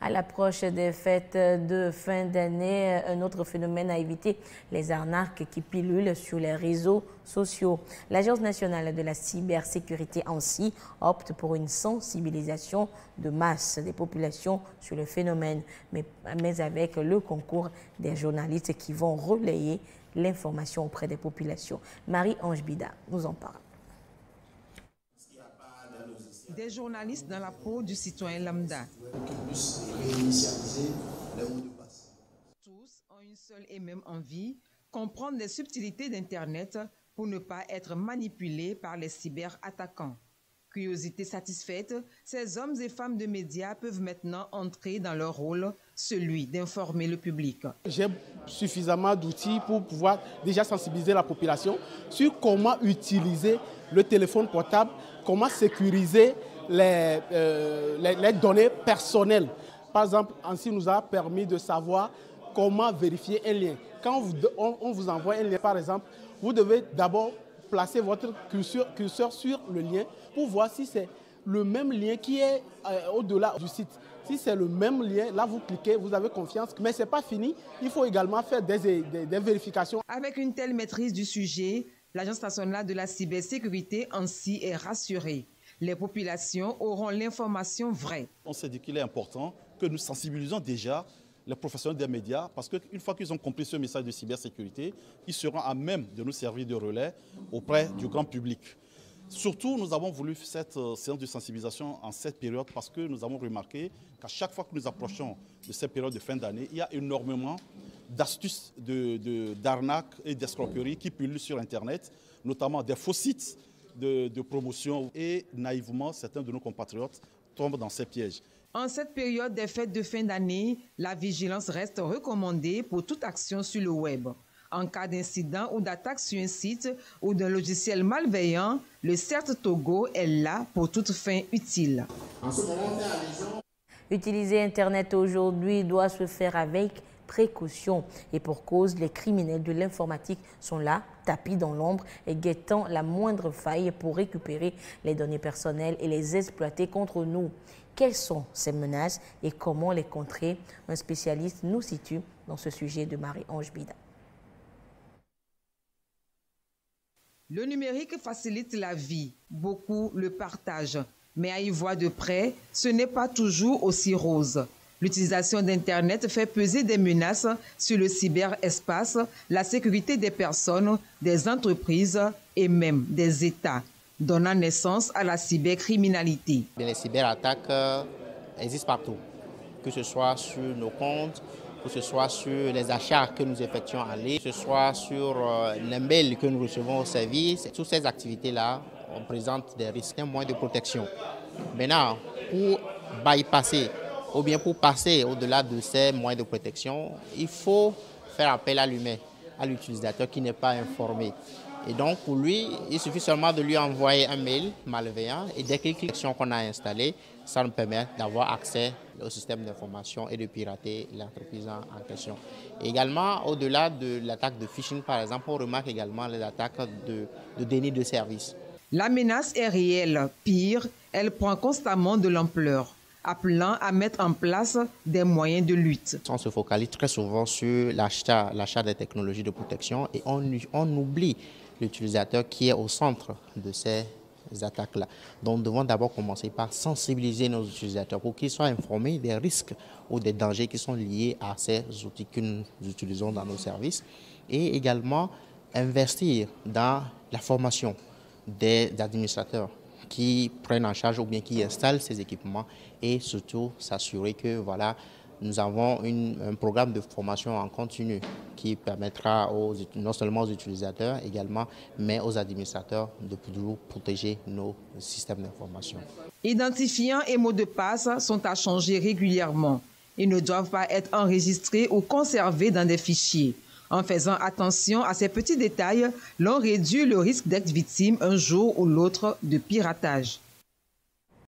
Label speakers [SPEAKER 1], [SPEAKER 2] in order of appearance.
[SPEAKER 1] À l'approche des fêtes de fin d'année, un autre phénomène à éviter, les arnaques qui pilulent sur les réseaux sociaux. L'Agence nationale de la cybersécurité ANSSI opte pour une sensibilisation de masse des populations sur le phénomène, mais avec le concours des journalistes qui vont relayer l'information auprès des populations. Marie-Ange Bida nous en parle.
[SPEAKER 2] Des journalistes dans la peau du citoyen lambda. Tous ont une seule et même envie, comprendre les subtilités d'Internet pour ne pas être manipulés par les cyberattaquants. Curiosité satisfaite, ces hommes et femmes de médias peuvent maintenant entrer dans leur rôle, celui d'informer le public.
[SPEAKER 3] J'ai suffisamment d'outils pour pouvoir déjà sensibiliser la population sur comment utiliser le téléphone portable, comment sécuriser les données personnelles. Par exemple, ANSSI nous a permis de savoir comment vérifier un lien. Quand on vous envoie un lien, par exemple, vous devez d'abord placer votre curseur sur le lien pour voir si c'est le même lien qui est au-delà du site. Si c'est le même lien, là vous cliquez, vous avez confiance. Mais ce n'est pas fini, il faut également faire des vérifications.
[SPEAKER 2] Avec une telle maîtrise du sujet, l'Agence nationale de la cybersécurité ANSSI est rassurée. Les populations auront l'information vraie.
[SPEAKER 4] On s'est dit qu'il est important que nous sensibilisons déjà les professionnels des médias, parce qu'une fois qu'ils ont compris ce message de cybersécurité, ils seront à même de nous servir de relais auprès du grand public. Surtout, nous avons voulu cette séance de sensibilisation en cette période parce que nous avons remarqué qu'à chaque fois que nous approchons de cette période de fin d'année, il y a énormément d'astuces d'arnaques et d'escroqueries qui pullulent sur Internet, notamment des faux sites de promotion, et naïvement, certains de nos compatriotes tombent dans ces pièges.
[SPEAKER 2] En cette période des fêtes de fin d'année, la vigilance reste recommandée pour toute action sur le web. En cas d'incident ou d'attaque sur un site ou d'un logiciel malveillant, le CERT Togo est là pour toute fin utile.
[SPEAKER 1] Utiliser Internet aujourd'hui doit se faire avec précaution. Et pour cause, les criminels de l'informatique sont là, tapis dans l'ombre et guettant la moindre faille pour récupérer les données personnelles et les exploiter contre nous. Quelles sont ces menaces et comment les contrer? Un spécialiste nous situe dans ce sujet de Marie-Ange Bida.
[SPEAKER 2] Le numérique facilite la vie, beaucoup le partagent, mais à y voir de près, ce n'est pas toujours aussi rose. L'utilisation d'Internet fait peser des menaces sur le cyberespace, la sécurité des personnes, des entreprises et même des États, donnant naissance à la cybercriminalité.
[SPEAKER 5] Les cyberattaques existent partout, que ce soit sur nos comptes, que ce soit sur les achats que nous effectuons en ligne, que ce soit sur les mails que nous recevons au service. Toutes ces activités-là présentent des risques, un moyen de protection. Maintenant, pour bypasser ou bien pour passer au-delà de ces moyens de protection, il faut faire appel à l'humain, à l'utilisateur qui n'est pas informé. Et donc, pour lui, il suffit seulement de lui envoyer un mail malveillant et dès qu'il clique sur qu'on a installé, ça nous permet d'avoir accès au système d'information et de pirater l'entreprise en question. Et également, au-delà de l'attaque de phishing, par exemple, on remarque également les attaques de déni de service.
[SPEAKER 2] La menace est réelle. Pire, elle prend constamment de l'ampleur, appelant à mettre en place des moyens de lutte.
[SPEAKER 5] On se focalise très souvent sur l'achat des technologies de protection et on oublie l'utilisateur qui est au centre de ces attaques-là. Donc nous devons d'abord commencer par sensibiliser nos utilisateurs pour qu'ils soient informés des risques ou des dangers qui sont liés à ces outils que nous utilisons dans nos services et également investir dans la formation des administrateurs qui prennent en charge ou bien qui installent ces équipements et surtout s'assurer que voilà, nous avons un programme de formation en continu qui permettra non seulement aux utilisateurs également, mais aux administrateurs de toujours protéger nos systèmes d'information.
[SPEAKER 2] Identifiants et mots de passe sont à changer régulièrement. Ils ne doivent pas être enregistrés ou conservés dans des fichiers. En faisant attention à ces petits détails, l'on réduit le risque d'être victime un jour ou l'autre de piratage.